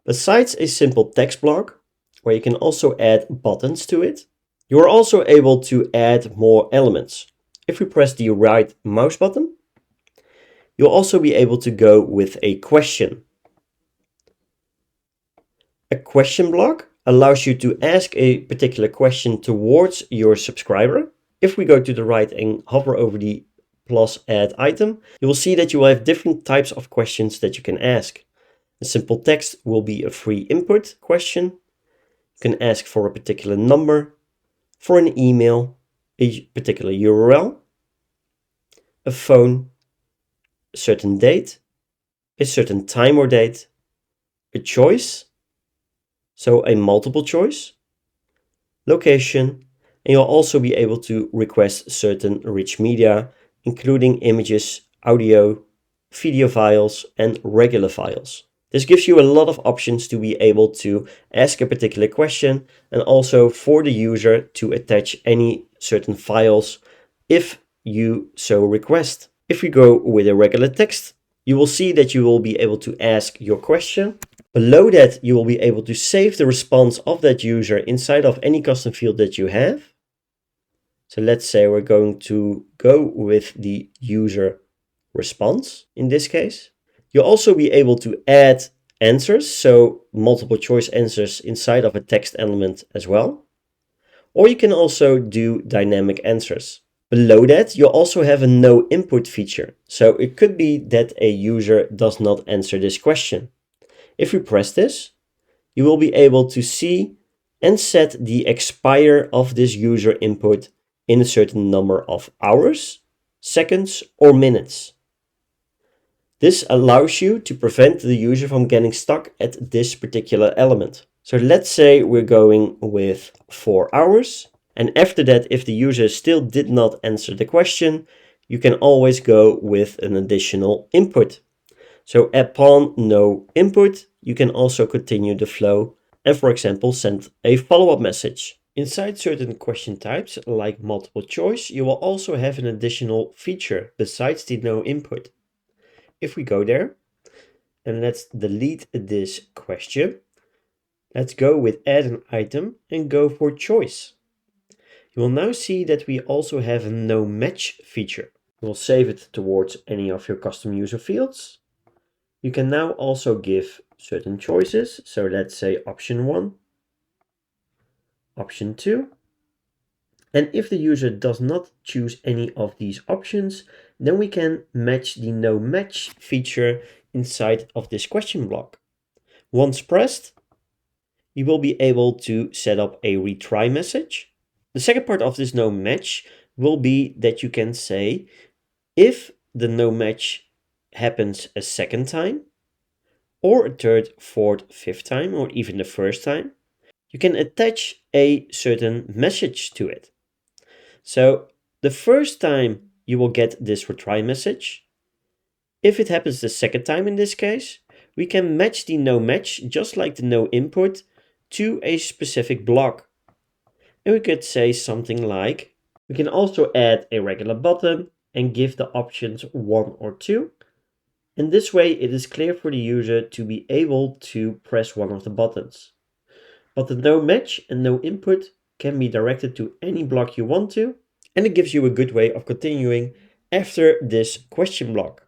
Besides a simple text block, where you can also add buttons to it, you are also able to add more elements. If we press the right mouse button, you'll also be able to go with a question. A question block allows you to ask a particular question towards your subscriber. If we go to the right and hover over the plus add item, you will see that you will have different types of questions that you can ask. A simple text will be a free input question. You can ask for a particular number, for an email, a particular URL, a phone, a certain date, a certain time or date, a choice, so a multiple choice, location, and you'll also be able to request certain rich media, including images, audio, video files, and regular files. This gives you a lot of options to be able to ask a particular question and also for the user to attach any certain files if you so request. If we go with a regular text, you will see that you will be able to ask your question. Below that, you will be able to save the response of that user inside of any custom field that you have. So let's say we're going to go with the user response in this case. You'll also be able to add answers, so multiple choice answers inside of a text element as well. Or you can also do dynamic answers. Below that, you'll also have a no input feature. So it could be that a user does not answer this question. If we press this, you will be able to see and set the expire of this user input in a certain number of hours, seconds, or minutes. This allows you to prevent the user from getting stuck at this particular element. So let's say we're going with 4 hours, and after that, if the user still did not answer the question, you can always go with an additional input. So upon no input, you can also continue the flow and, for example, send a follow-up message. Inside certain question types, like multiple choice, you will also have an additional feature besides the no input. If we go there, and let's delete this question, let's go with add an item and go for choice. You will now see that we also have a no match feature. We'll save it towards any of your custom user fields. You can now also give certain choices. So let's say option 1, option 2. And if the user does not choose any of these options, then we can match the no match feature inside of this question block. Once pressed, you will be able to set up a retry message. The second part of this no match will be that you can say if the no match happens a second time, or a third, fourth, fifth time, or even the first time, you can attach a certain message to it. So the first time you will get this retry message. If it happens the second time in this case, we can match the no match, just like the no input, to a specific block. And we could say something like, we can also add a regular button and give the options 1 or 2. And this way it is clear for the user to be able to press one of the buttons. But the no match and no input can be directed to any block you want to, and it gives you a good way of continuing after this question block.